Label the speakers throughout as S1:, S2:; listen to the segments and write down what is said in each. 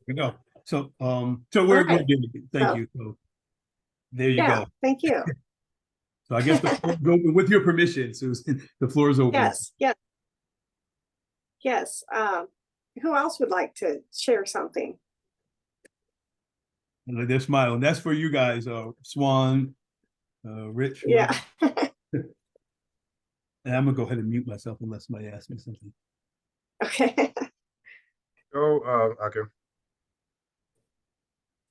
S1: we go. So
S2: All
S1: we're
S2: right.
S1: good. Thank
S2: So,
S1: you. So there you
S2: yeah,
S1: go.
S2: thank you.
S1: So I guess the floor is open with your permission, Susan. The floor is open.
S2: Yes, yes, yes. Who else would like to share something?
S1: They're smiling. That's for you guys, Swan, Rich,
S2: Yeah.
S1: whoever. And I'm gonna go ahead and mute myself unless somebody asks me something.
S2: Okay.
S3: Oh, okay.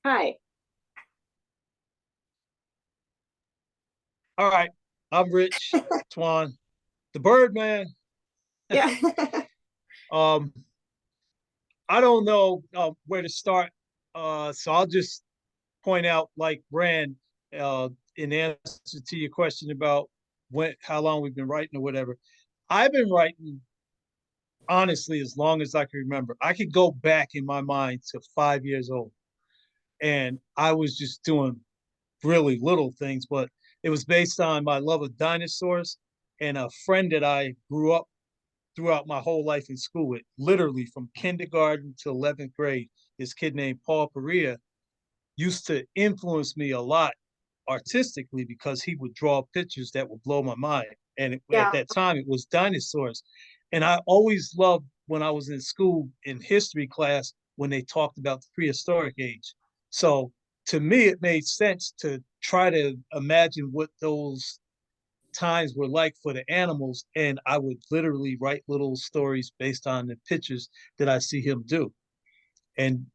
S2: Hi.
S4: All right, I'm Rich Swan, the Birdman.
S2: Yeah.
S4: Um, I don't know where to start, so I'll just point out, like Rand, uh, in answer to your question about how long we've been writing or whatever. I've been writing honestly as long as I can remember. I could go back in my mind to 5 years old, and I was just doing really little things, but it was based on my love of dinosaurs and a friend that I grew up throughout my whole life in school with, literally from kindergarten to 11th grade. This kid named Paul Perea used to influence me a lot artistically because he would draw pictures that would blow my mind. And at
S2: Yeah.
S4: that time, it was dinosaurs. And I always loved when I was in school in history class when they talked about the prehistoric age. So to me, it made sense to try to imagine what those times were like for the animals. And I would literally write little stories based on the pictures that I see him do. And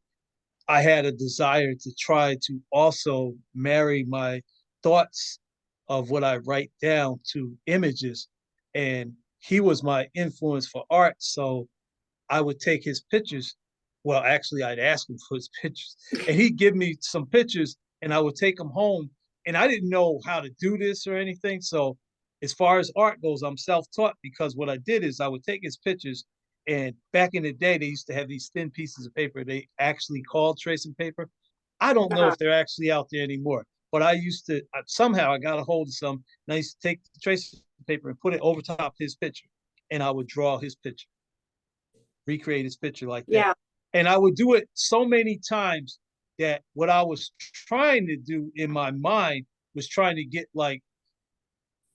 S4: I had a desire to try to also marry my thoughts of what I write down to images. And he was my influence for art. So I would take his pictures. Well, actually, I'd ask him for his pictures, and he'd give me some pictures, and I would take them home. And I didn't know how to do this or anything. So, as far as art goes, I'm self taught because what I did is I would take his pictures. And back in the day, they used to have these thin pieces of paper they actually called tracing paper. I don't know
S2: Uh-huh.
S4: if they're actually out there anymore, but I used to somehow I got a hold of some, and I used to take the tracing paper and put it over top his picture, and I would draw his picture, recreate his picture like that.
S2: Yeah.
S4: And I would do it so many times that what I was trying to do in my mind was trying to get like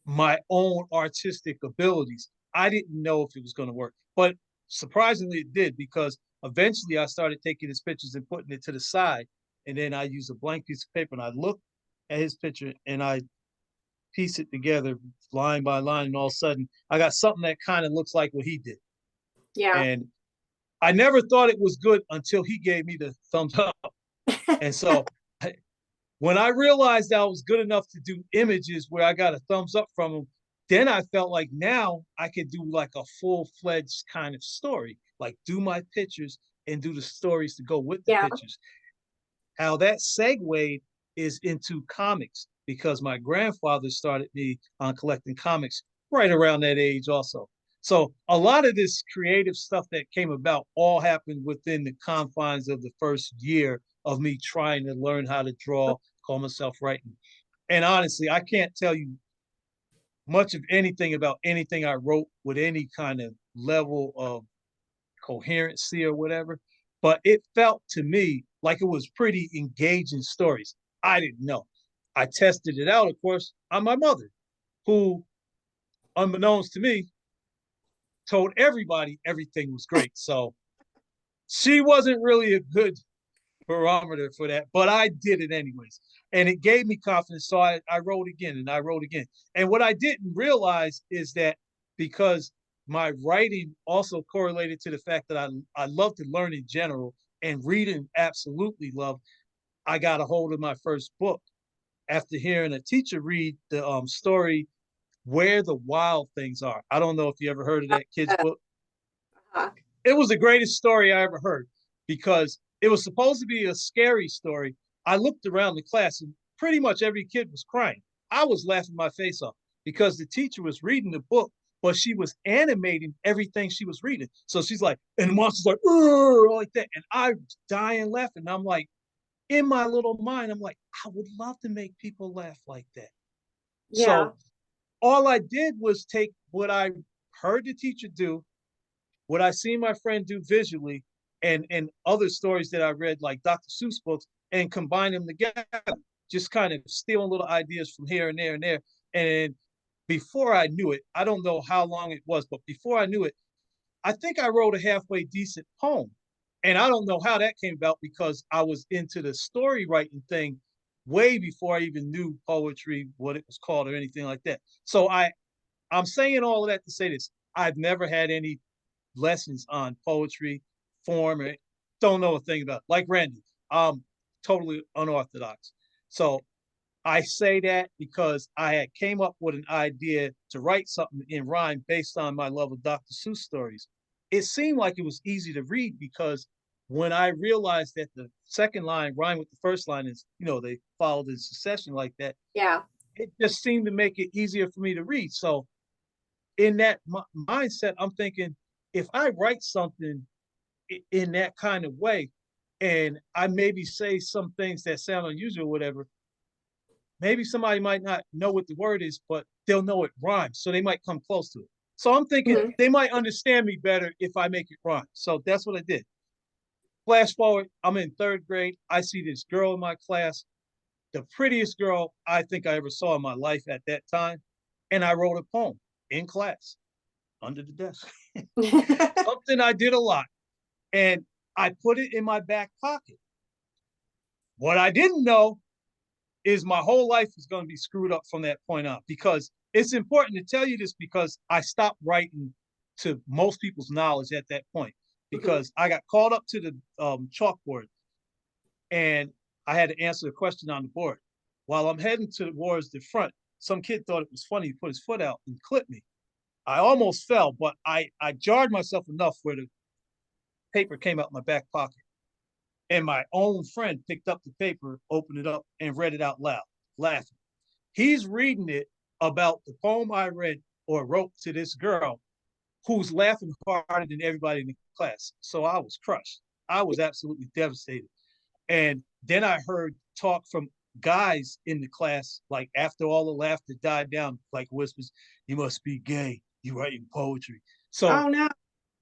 S4: my own artistic abilities. I didn't know if it was going to work, but surprisingly it did, because eventually I started taking his pictures and putting it to the side. And then I use a blank piece of paper and I look at his picture and I piece it together line by line. And all of a sudden I got something that kind of looks like what he did.
S2: Yeah.
S4: And I never thought it was good until he gave me the thumbs up. And so when I realized I was good enough to do images where I got a thumbs up from him, then I felt like now I could do like a full-fledged kind of story, like do my pictures and do the stories to go with the
S2: Yeah.
S4: pictures. How that segued is into comics, because my grandfather started me on collecting comics right around that age also. So a lot of this creative stuff that came about all happened within the confines of the first year of me trying to learn how to draw, call myself writing. And honestly, I can't tell you much of anything about anything I wrote with any kind of level of coherency or whatever, but it felt to me like it was pretty engaging stories. I didn't know. I tested it out, of course, on my mother, who, unbeknownst to me, told everybody everything was great. So she wasn't really a good barometer for that, but I did it anyways. And it gave me confidence. So I wrote again and I wrote again. And what I didn't realize is that because my writing also correlated to the fact that I love to learn in general and reading absolutely love, I got a hold of my first book after hearing a teacher read the story Where the Wild Things Are. I don't know if you ever heard of that kid's book.
S2: Uh-huh.
S4: It was the greatest story I ever heard because it was supposed to be a scary story. I looked around the class and pretty much every kid was crying. I was laughing my face off because the teacher was reading the book, but she was animating everything she was reading. So she's like, and the monster's like, like that. And I was dying laughing. And I'm like, in my little mind, I'm like, I would love to make people laugh like that.
S2: Yeah.
S4: So all I did was take what I heard the teacher do, what I seen my friend do visually, and other stories that I read, like Dr. Seuss books, and combine them together, just kind of stealing little ideas from here and there and there. And before I knew it, I don't know how long it was, but before I knew it, I think I wrote a halfway decent poem. And I don't know how that came about because I was into the story writing thing way before I even knew poetry, what it was called, or anything like that. So I'm saying all of that to say this. I've never had any lessons on poetry, form, or don't know a thing about it. Like Randy, I'm totally unorthodox. So I say that because I had came up with an idea to write something in rhyme based on my love of Dr. Seuss stories. It seemed like it was easy to read because when I realized that the second line rhymed with the first line is, they followed in succession like that,
S2: Yeah.
S4: it just seemed to make it easier for me to read. So in that mindset, I'm thinking, if I write something in that kind of way, and I maybe say some things that sound unusual, or whatever, maybe somebody might not know what the word is, but they'll know it rhymes, so they might come close to it. So I'm thinking
S2: Mhm.
S4: they might understand me better if I make it rhyme. So that's what I did. Flash forward, I'm in third grade. I see this girl in my class, the prettiest girl I think I ever saw in my life at that time. And I wrote a poem in class under the desk. Something I did a lot. And I put it in my back pocket. What I didn't know is my whole life is going to be screwed up from that point on, because it's important to tell you this because I stopped writing to most people's knowledge at that point because I got called up to the chalkboard and I had to answer a question on the board. While I'm heading towards the front, some kid thought it was funny. He put his foot out and clipped me. I almost fell, but I jarred myself enough where the paper came out my back pocket. And my own friend picked up the paper, opened it up, and read it out loud, laughing. He's reading it about the poem I read or wrote to this girl who's laughing harder than everybody in the class. So I was crushed. I was absolutely devastated. And then I heard talk from guys in the class, like after all the laughter died down, like whispers, "You must be gay. You writing poetry." So
S2: Oh no.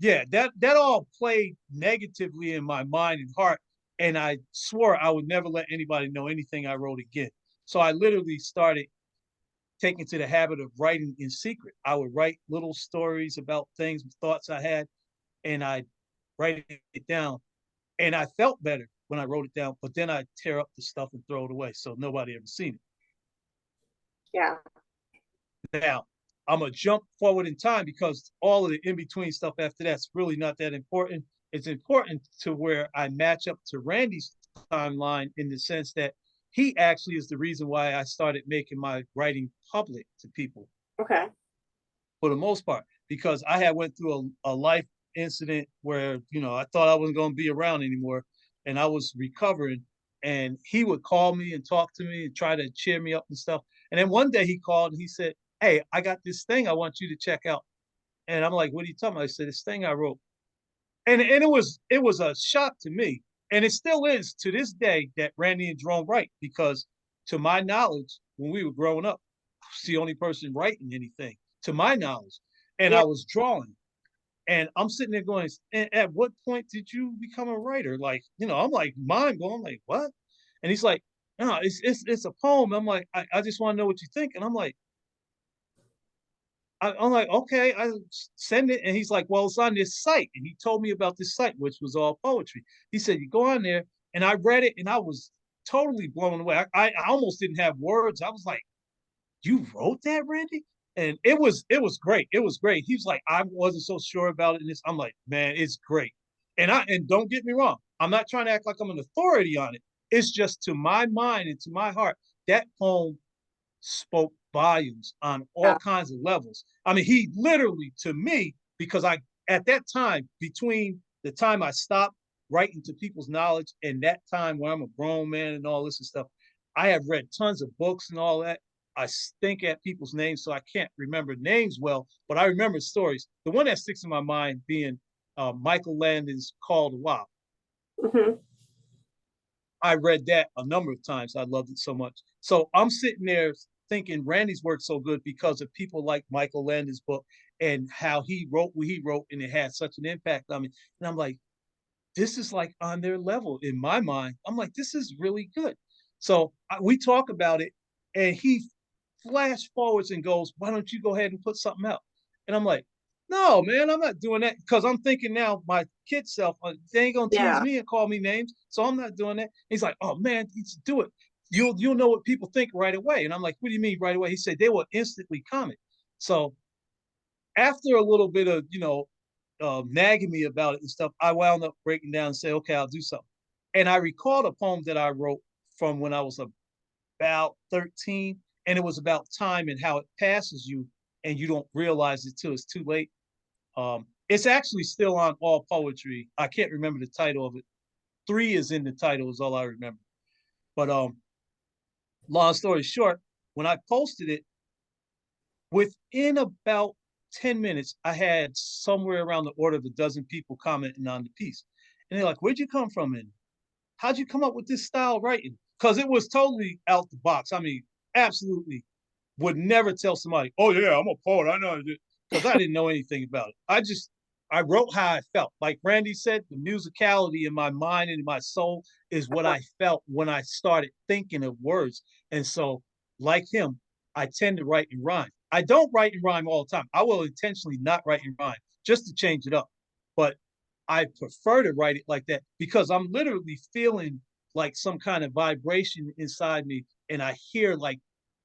S4: yeah, that all played negatively in my mind and heart. And I swore I would never let anybody know anything I wrote again. So I literally started taking to the habit of writing in secret. I would write little stories about things, thoughts I had, and I'd write it down. And I felt better when I wrote it down, but then I'd tear up the stuff and throw it away. So nobody ever seen
S2: Yeah.
S4: it. Now, I'm gonna jump forward in time because all of the in-between stuff after that's really not that important. It's important to where I match up to Randy's timeline in the sense that he actually is the reason why I started making my writing public to people
S2: Okay.
S4: for the most part, because I had went through a life incident where, I thought I wasn't going to be around anymore and I was recovering, and he would call me and talk to me and try to cheer me up and stuff. And then one day he called and he said, "Hey, I got this thing I want you to check out." And I'm like, "What are you talking about?" I said, "This thing I wrote." And it was a shock to me. And it still is to this day that Randy and Jerome write, because to my knowledge, when we were growing up, I was the only person writing anything, to my knowledge. And
S2: Yeah.
S4: I was drawing. And I'm sitting there going, at what point did you become a writer? Like, I'm like mind blown, like, what? And he's like, "No, it's a poem." I'm like, I just want to know what you think. And I'm like, I'm like, "Okay," I send it. And he's like, "Well, it's on this site." And he told me about this site, which was all poetry. He said, "You go on there." And I read it and I was totally blown away. I almost didn't have words. I was like, "You wrote that, Randy?" And it was great. It was great. He was like, "I wasn't so sure about it." And this, I'm like, "Man, it's great." And don't get me wrong, I'm not trying to act like I'm an authority on it. It's just to my mind and to my heart, that poem spoke volumes on all
S2: Yeah.
S4: kinds of levels. I mean, he literally, to me, because at that time, between the time I stopped writing to people's knowledge and that time where I'm a grown man and all this and stuff, I have read tons of books and all that. I stink at people's names, so I can't remember names well, but I remember stories. The one that sticks in my mind being Michael Landon's Call to Wild.
S2: Hmm.
S4: I read that a number of times. I loved it so much. So I'm sitting there thinking Randy's worked so good because of people like Michael Landon's book and how he wrote what he wrote, and it had such an impact on me. And I'm like, this is like on their level in my mind. I'm like, this is really good. So we talk about it, and he flash forwards and goes, "Why don't you go ahead and put something out?" And I'm like, "No, man, I'm not doing that," because I'm thinking now my kid self, they ain't gonna tease
S2: Yeah.
S4: me and call me names, so I'm not doing that. He's like, "Oh man, do it. You'll know what people think right away." And I'm like, "What do you mean right away?" He said, "They will instantly comment." So after a little bit of nagging me about it and stuff, I wound up breaking down and say, "Okay, I'll do something." And I recalled a poem that I wrote from when I was about 13, and it was about time and how it passes you and you don't realize it till it's too late. It's actually still on All Poetry. I can't remember the title of it. 3 is in the title is all I remember. But long story short, when I posted it, within about 10 minutes, I had somewhere around the order of a dozen people commenting on the piece. And they're like, "Where'd you come from? And how'd you come up with this style writing?" Because it was totally out the box. I mean, absolutely would never tell somebody, "Oh yeah, I'm a poet. I know," because I didn't know anything about it. I wrote how I felt. Like Randy said, the musicality in my mind and in my soul is what I felt when I started thinking of words. And so, like him, I tend to write in rhyme. I don't write in rhyme all the time. I will intentionally not write in rhyme just to change it up. But I prefer to write it like that because I'm literally feeling like some kind of vibration inside me, and I hear like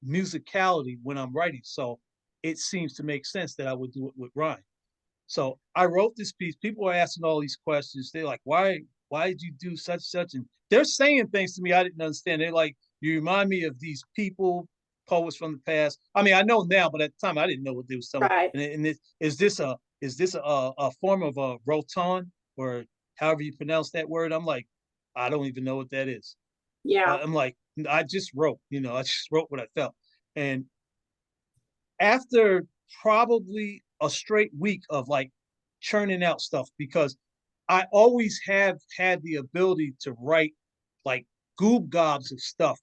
S4: musicality when I'm writing. So it seems to make sense that I would do it with rhyme. So I wrote this piece. People are asking all these questions. They're like, why did you do such?" And they're saying things to me I didn't understand. They're like, "You remind me of these people, poets from the past." I mean, I know now, but at the time I didn't know what they was telling me.
S2: Right.
S4: And is this a form of a roton, or however you pronounce that word? I'm like, I don't even know what that is.
S2: Yeah.
S4: I'm like, I just wrote, I just wrote what I felt. And after probably a straight week of like churning out stuff, because I always have had the ability to write like goob gobs of stuff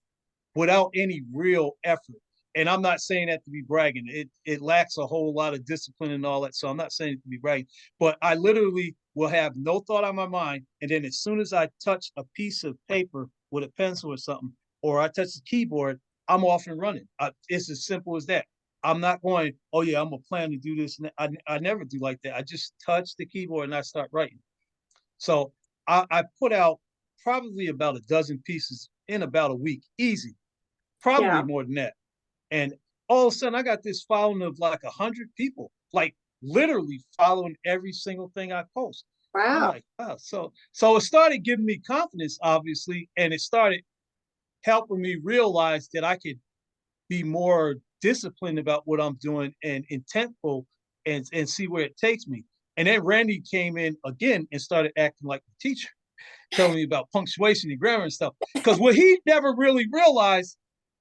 S4: without any real effort. And I'm not saying that to be bragging. It lacks a whole lot of discipline and all that. So I'm not saying it to be bragging. But I literally will have no thought on my mind. And then as soon as I touch a piece of paper with a pencil or something, or I touch the keyboard, I'm off and running. It's as simple as that. I'm not going, "Oh yeah, I'm gonna plan to do this." I never do like that. I just touch the keyboard and I start writing. So I put out probably about a dozen pieces in about a week, easy, probably
S2: Yeah.
S4: more than that. And all of a sudden, I got this following of like 100 people, like literally following every single thing I post. I'm
S2: Wow.
S4: like, wow. So it started giving me confidence, obviously, and it started helping me realize that I could be more disciplined about what I'm doing and intentful and see where it takes me. And then Randy came in again and started acting like the teacher, telling me about punctuation and grammar and stuff. Because what he never really realized,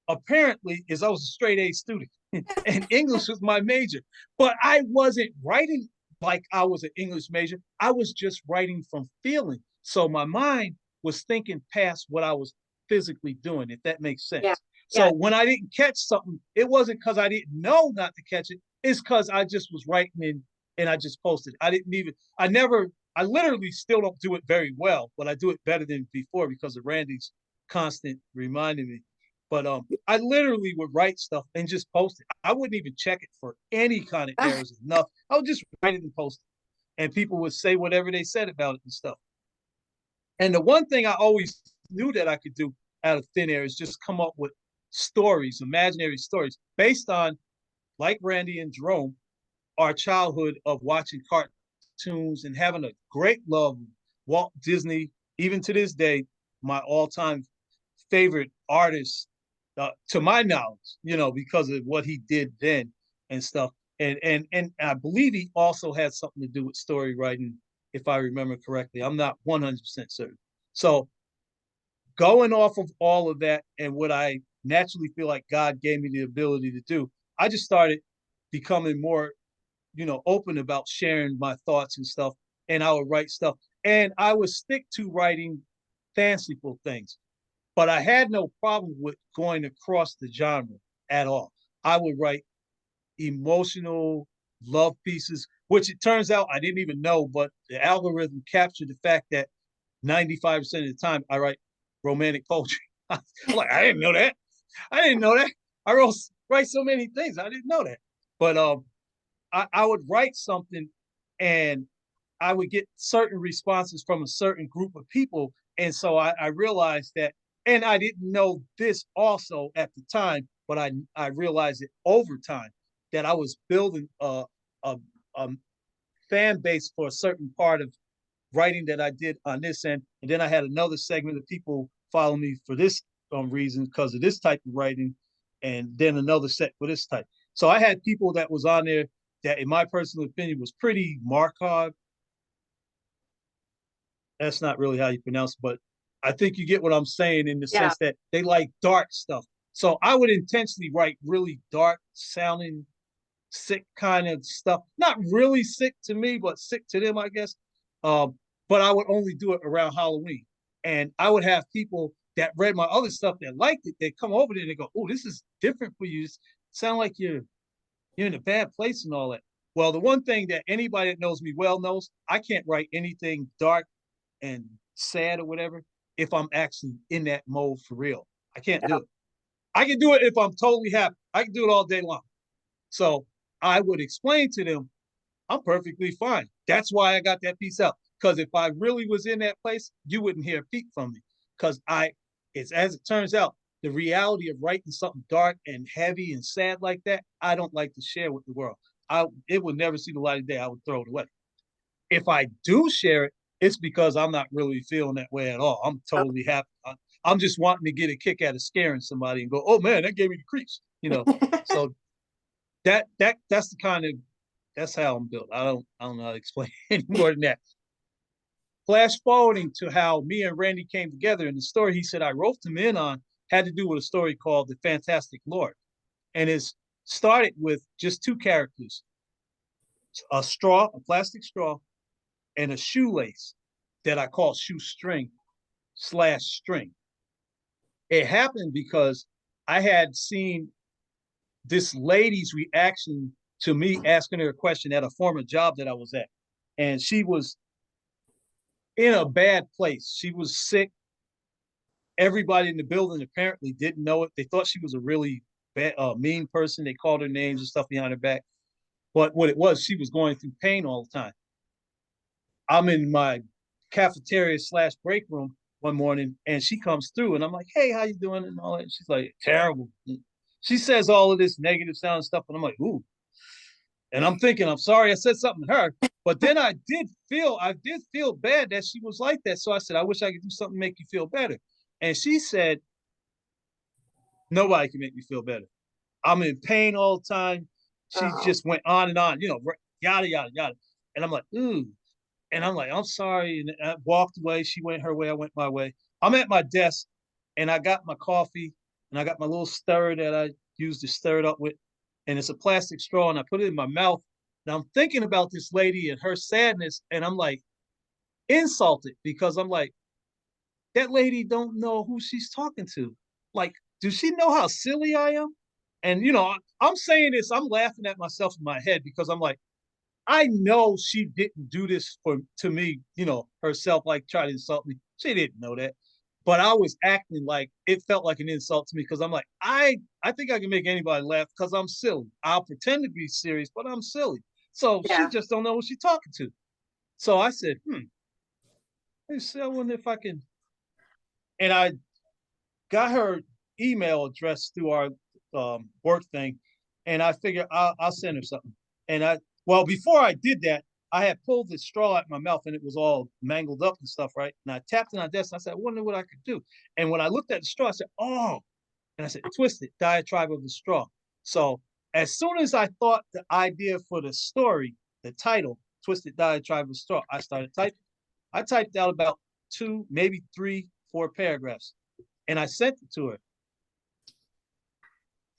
S4: apparently, is I was a straight A student and English was my major. But I wasn't writing like I was an English major. I was just writing from feeling. So my mind was thinking past what I was physically doing, if that makes
S2: Yeah.
S4: sense.
S2: Yeah.
S4: So when I didn't catch something, it wasn't because I didn't know not to catch it. It's because I just was writing and I just posted. I literally still don't do it very well, but I do it better than before because of Randy's constant reminding me. But I literally would write stuff and just post it. I wouldn't even check it for any kind of
S2: Ah,
S4: errors or nothing. I would just write it and post it. And people would say whatever they said about it and stuff. And the one thing I always knew that I could do out of thin air is just come up with stories, imaginary stories, based on, like Randy and Jerome, our childhood of watching cartoons and having a great love of Walt Disney. Even to this day, my all-time favorite artist, to my knowledge, because of what he did then and stuff. And I believe he also had something to do with story writing, if I remember correctly. I'm not 100% certain. So going off of all of that and what I naturally feel like God gave me the ability to do, I just started becoming more, open about sharing my thoughts and stuff. And I would write stuff. And I would stick to writing fanciful things. But I had no problem with going across the genre at all. I would write emotional love pieces, which it turns out I didn't even know, but the algorithm captured the fact that 95% of the time I write romantic poetry. I'm like, I didn't know that. I didn't know that. I write so many things. I didn't know that. But I would write something and I would get certain responses from a certain group of people. And so I realized that, and I didn't know this also at the time, but I realized it over time that I was building a fan base for a certain part of writing that I did on this end. And then I had another segment of people follow me for this reason because of this type of writing, and then another set for this type. So I had people that was on there that, in my personal opinion, was pretty Markov. That's not really how you pronounce it, but I think you get what I'm saying in the
S2: Yeah.
S4: sense that they like dark stuff. So I would intentionally write really dark sounding, sick kind of stuff. Not really sick to me, but sick to them, I guess. But I would only do it around Halloween. And I would have people that read my other stuff that liked it. They come over there and they go, "Oh, this is different for you. It sound like you're in a bad place and all that." Well, the one thing that anybody that knows me well knows, I can't write anything dark and sad or whatever if I'm actually in that mode for real. I can't do it. I can do it if I'm totally happy. I can do it all day long. So I would explain to them, I'm perfectly fine. That's why I got that piece out. Because if I really was in that place, you wouldn't hear a peep from me. Because it's as it turns out, the reality of writing something dark and heavy and sad like that, I don't like to share with the world. It would never see the light of day. I would throw it away. If I do share it, it's because I'm not really feeling that way at all. I'm totally happy. I'm just wanting to get a kick out of scaring somebody and go, "Oh man, that gave me the creeps," So that's the kind of, that's how I'm built. I don't know how to explain any more than that. Flash forwarding to how me and Randy came together in the story he said I wrote him in on had to do with a story called The Fantastic Lord. And it started with just two characters, a plastic straw, and a shoelace that I call shoestring/string. It happened because I had seen this lady's reaction to me asking her a question at a former job that I was at. And she was in a bad place. She was sick. Everybody in the building apparently didn't know it. They thought she was a really bad, mean person. They called her names and stuff behind her back. But what it was, she was going through pain all the time. I'm in my cafeteria/break room one morning, and she comes through, and I'm like, "Hey, how you doing?" And all that. And she's like, "Terrible." She says all of this negative sound stuff, and I'm like, "Ooh." And I'm thinking, I'm sorry I said something to her. But then I did feel bad that she was like that. So I said, "I wish I could do something to make you feel better." And she said, "Nobody can make me feel better. I'm in pain all the time." She just went on and on, yada, yada, yada. And I'm like, ooh. And I'm like, "I'm sorry." And I walked away. She went her way. I went my way. I'm at my desk and I got my coffee and I got my little stirrer that I used to stir it up with. And it's a plastic straw and I put it in my mouth. And I'm thinking about this lady and her sadness. And I'm like insulted because I'm like, that lady don't know who she's talking to. Like, does she know how silly I am? And, I'm saying this, I'm laughing at myself in my head because I'm like, I know she didn't do this to me, herself, like try to insult me. She didn't know that. But I was acting like it felt like an insult to me because I'm like, I think I can make anybody laugh because I'm silly. I'll pretend to be serious, but I'm silly. So she just don't know who she's talking to. So I said, I wonder if I can. And I got her email address through our work thing, and I figured I'll send her something. And before I did that, I had pulled the straw out of my mouth and it was all mangled up and stuff, right? And I tapped it on the desk. And I said, "I wonder what I could do." And when I looked at the straw, I said, "Oh," and I said, "Twisted diatribe of the straw." So as soon as I thought the idea for the story, the title, "Twisted Diatribe of the Straw," I started typing. I typed out about 2, maybe 3, 4 paragraphs, and I sent it to her.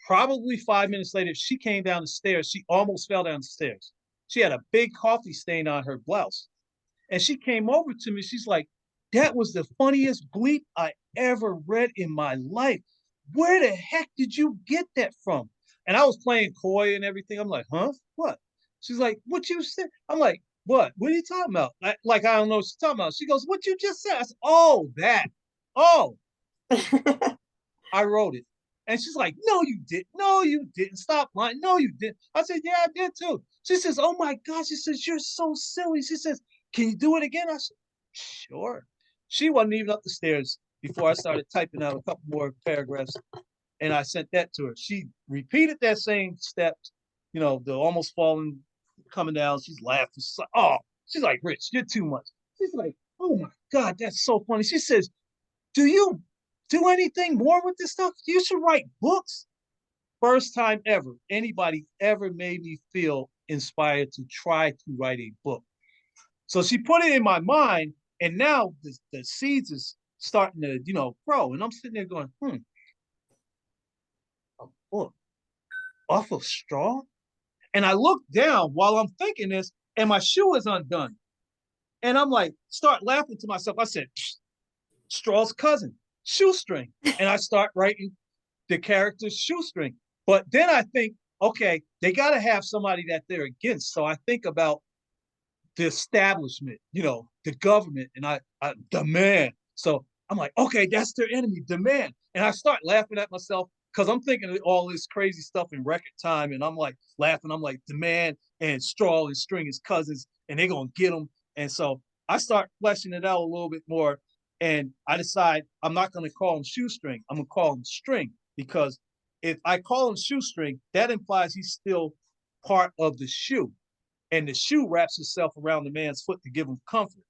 S4: Probably 5 minutes later, she came down the stairs. She almost fell down the stairs. She had a big coffee stain on her blouse. And she came over to me. She's like, "That was the funniest bleep I ever read in my life. Where the heck did you get that from?" And I was playing coy and everything. I'm like, "Huh? What?" She's like, "What you said?" I'm like, what? What are you talking about? Like I don't know what she's talking about. She goes, what you just said? I said, oh, that. Oh, I wrote it. And she's like, no, you didn't. No, you didn't. Stop lying. No, you didn't. I said, yeah, I did too. She says, oh my God. She says, you're so silly. She says, can you do it again? I said, sure. She wasn't even up the stairs before I started typing out a couple more paragraphs. And I sent that to her. She repeated that same steps, the almost falling, coming down. She's laughing. She's like, oh, she's like, Rich, you're too much. She's like, oh my God, that's so funny. She says, do you do anything more with this stuff? You should write books. First time ever anybody ever made me feel inspired to try to write a book. So she put it in my mind, and now the seeds is starting to, grow. And I'm sitting there going, a book off of straw? And I look down while I'm thinking this, and my shoe is undone. And I'm like, start laughing to myself. I said, straw's cousin, shoestring. And I start writing the character's shoestring. But then I think, okay, they got to have somebody that they're against. So I think about the establishment, the government, and I demand. So I'm like, okay, that's their enemy, demand. And I start laughing at myself because I'm thinking of all this crazy stuff in record time. And I'm like laughing. I'm like, demand and straw and string is cousins, and they're going to get them. And so I start fleshing it out a little bit more. And I decide I'm not going to call him shoestring. I'm going to call him string, because if I call him shoestring, that implies he's still part of the shoe. And the shoe wraps itself around the man's foot to give him comfort.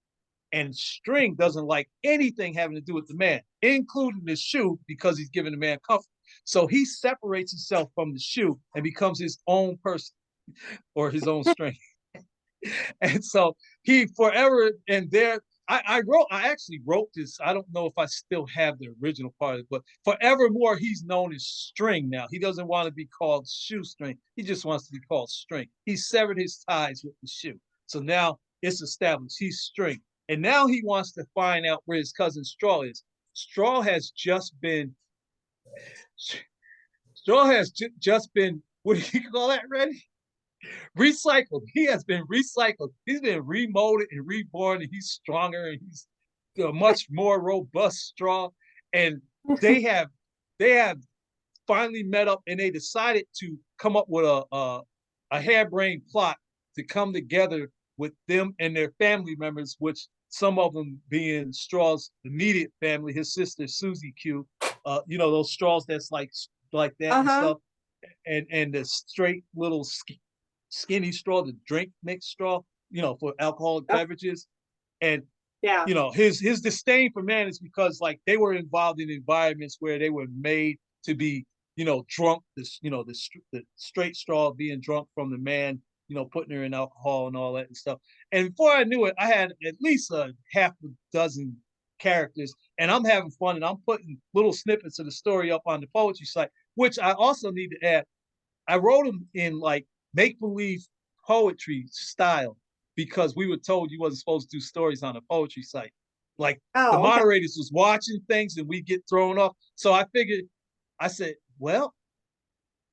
S4: And string doesn't like anything having to do with the man, including the shoe, because he's giving the man comfort. So he separates himself from the shoe and becomes his own person, or his own string. And so he forever and there, I actually wrote this. I don't know if I still have the original part of it, but forevermore, he's known as string now. He doesn't want to be called shoestring. He just wants to be called string. He severed his ties with the shoe. So now it's established. He's string. And now he wants to find out where his cousin Straw is. Straw has just been, what do you call that, Reddy? Recycled. He has been recycled. He's been remolded and reborn, and he's stronger, and he's a much more robust Straw. And they have finally met up, and they decided to come up with a harebrained plot to come together with them and their family members, which some of them being Straw's immediate family, his sister Susie Q, those Straws that's like that and stuff, and the straight little skinny straw, the drink mix straw, for alcoholic beverages. And his disdain for man is because like they were involved in environments where they were made to be, drunk, the straight straw being drunk from the man, putting her in alcohol and all that and stuff. And before I knew it, I had at least a half a dozen characters, and I'm having fun, and I'm putting little snippets of the story up on the poetry site, which I also need to add. I wrote them in like make-believe poetry style, because we were told you wasn't supposed to do stories on a poetry site. Like the moderators was watching things and we get thrown off. So I said, well,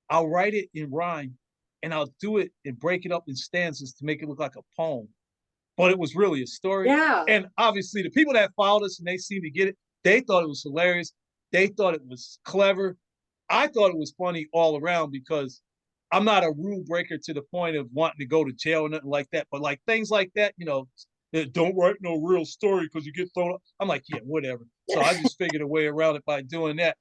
S4: I'll write it in rhyme, and I'll do it and break it up in stanzas to make it look like a poem. But it was really a story.
S2: Yeah.
S4: And obviously the people that followed us and they seemed to get it, they thought it was hilarious. They thought it was clever. I thought it was funny all around, because I'm not a rule breaker to the point of wanting to go to jail or nothing like that. But like things like that, don't write no real story because you get thrown up. I'm like, yeah, whatever. So I just figured a way around it by doing that.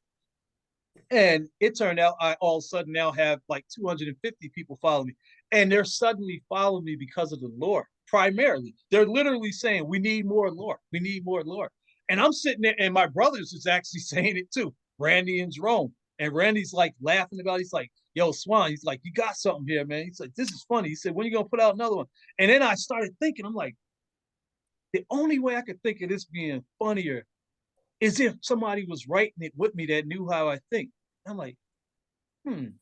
S4: And it turned out I all of a sudden now have like 250 people follow me. And they're suddenly following me because of the lore, primarily. They're literally saying, we need more lore. We need more lore. And I'm sitting there, and my brothers is actually saying it too, Randy and Jerome. And Randy's like laughing about it. He's like, yo, Swan, he's like, you got something here, man. He's like, this is funny. He said, when are you going to put out another one? And then I started thinking, I'm like, the only way I could think of this being funnier is if somebody was writing it with me that knew how I think. I'm like, and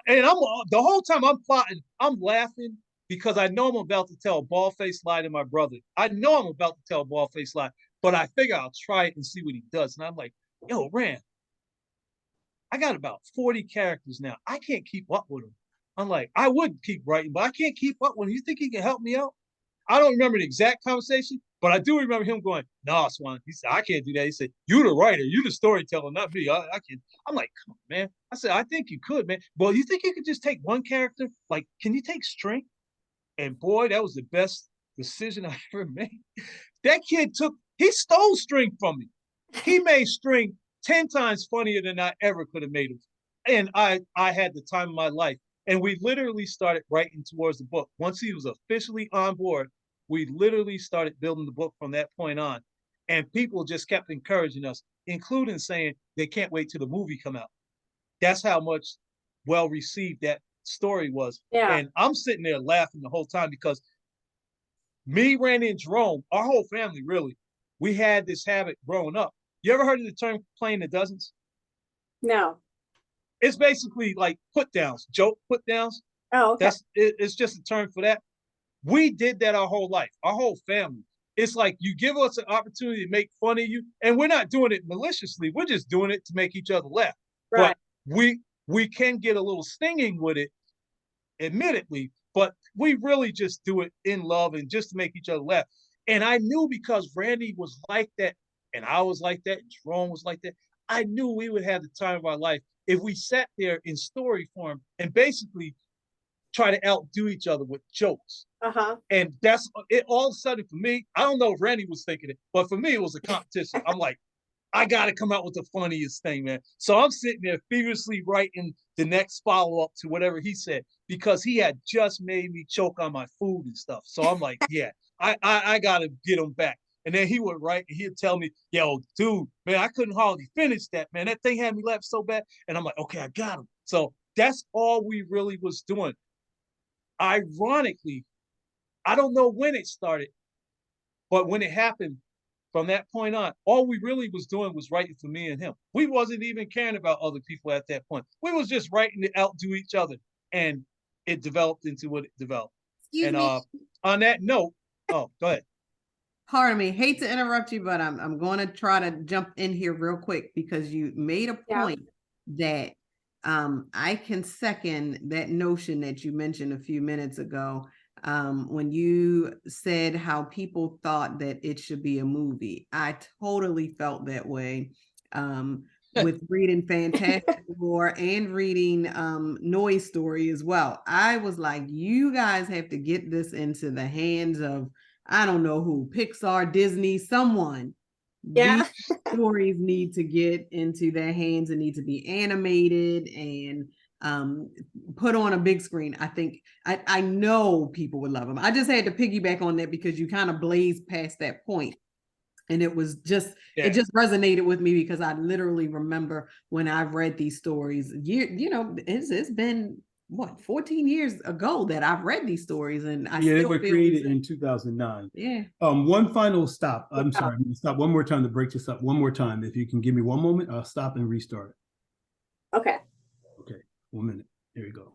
S4: I'm the whole time I'm plotting, I'm laughing because I know I'm about to tell a bald-faced lie to my brother. I know I'm about to tell a bald-faced lie, but I figure I'll try it and see what he does. And I'm like, yo, Rand, I got about 40 characters now. I can't keep up with them. I'm like, I would keep writing, but I can't keep up with them. You think he can help me out? I don't remember the exact conversation, but I do remember him going, "Nah, Swan." He said, "I can't do that." He said, "You the writer, you the storyteller, not me. I can't." I'm like, "Come on, man." I said, "I think you could, man. Well, you think you could just take one character? Like, can you take String?" And boy, that was the best decision I ever made. That kid he stole String from me. He made String 10 times funnier than I ever could have made him. And I had the time of my life. And we literally started writing towards the book. Once he was officially on board, we literally started building the book from that point on. And people just kept encouraging us, including saying they can't wait till the movie come out. That's how much well received that story was.
S2: Yeah.
S4: And I'm sitting there laughing the whole time because me, Randy, and Jerome, our whole family really, we had this habit growing up. You ever heard of the term playing the dozens?
S2: No.
S4: It's basically like put downs, joke put downs.
S2: Oh, okay.
S4: It's just a term for that. We did that our whole life, our whole family. It's like you give us an opportunity to make fun of you, and we're not doing it maliciously. We're just doing it to make each other laugh.
S2: Right.
S4: But we can get a little stinging with it, admittedly, but we really just do it in love and just to make each other laugh. And I knew because Randy was like that, and I was like that, and Jerome was like that, I knew we would have the time of our life if we sat there in story form and basically try to outdo each other with jokes.
S2: Uh-huh.
S4: And that's it. All of a sudden, for me, I don't know if Randy was thinking it, but for me, it was a competition. I'm like, I got to come out with the funniest thing, man. So I'm sitting there feverishly writing the next follow up to whatever he said because he had just made me choke on my food and stuff. So I'm like, yeah, I got to get him back. And then he would write and he'd tell me, "Yo, dude, man, I couldn't hardly finish that, man. That thing had me laugh so bad." And I'm like, "Okay, I got him." So that's all we really was doing. Ironically, I don't know when it started, but when it happened, from that point on, all we really was doing was writing for me and him. We wasn't even caring about other people at that point. We was just writing to outdo each other, and it developed into what it developed.
S5: Excuse me.
S4: On that note, oh, go ahead.
S5: Pardon me, hate to interrupt you, but I'm going to try to jump in here real quick because you made a point that I can second that notion that you mentioned a few minutes ago when you said how people thought that it should be a movie. I totally felt that way with reading Fantastic Four and reading Noise Story as well. I was like, you guys have to get this into the hands of, I don't know who, Pixar, Disney, someone.
S2: Yeah.
S5: These stories need to get into their hands and need to be animated and put on a big screen. I think I know people would love them. I just had to piggyback on that because you kind of blazed past that point. And it was just, it just resonated with me because I literally remember when I've read these stories, it's been what, 14 years ago that I've read these stories, and
S1: they were created in 2009.
S5: Yeah.
S1: One final stop. I'm sorry. I'm gonna stop one more time to break this up. One more time. If you can give me one moment, I'll stop and restart it.
S2: Okay.
S1: Okay. 1 minute. Here we go.